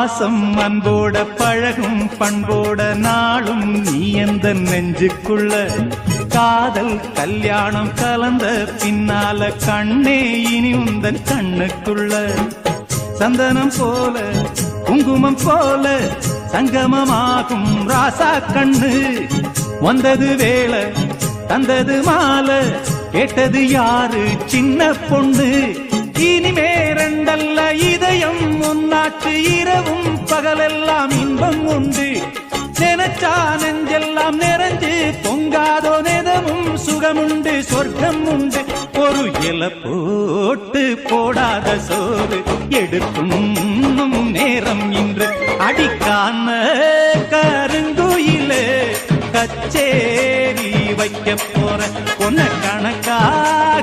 பாசம் அன்போட பழகும் பண்போட நாளும் நீ எந்த நெஞ்சுக்குள்ள காதல் கல்யாணம் கலந்த பின்னால கண்ணே இனி உந்தன் கண்ணுக்குள்ள சந்தனம் போல குங்குமம் போல சங்கமமாகும் ராசா கண்ணு வந்தது வேளை தந்தது மாலை கேட்டது யாரு சின்ன பொண்ணு இனிமே ரெண்டல்ல இதயம் முன்னாச்சு இரவும் பகலெல்லாம் இன்பம் உண்டு நினைச்சா நெஞ்செல்லாம் நிறைஞ்சு பொங்காதோ நெதமும் சுகமுண்டு சொர்க்கம் உண்டு ஒரு இல போட்டு போடாத சோறு எடுக்கும் நேரம் இன்று அடிக்கான கருங்குயிலே கச்சேரி வைக்க போற பொன்ன கணக்காக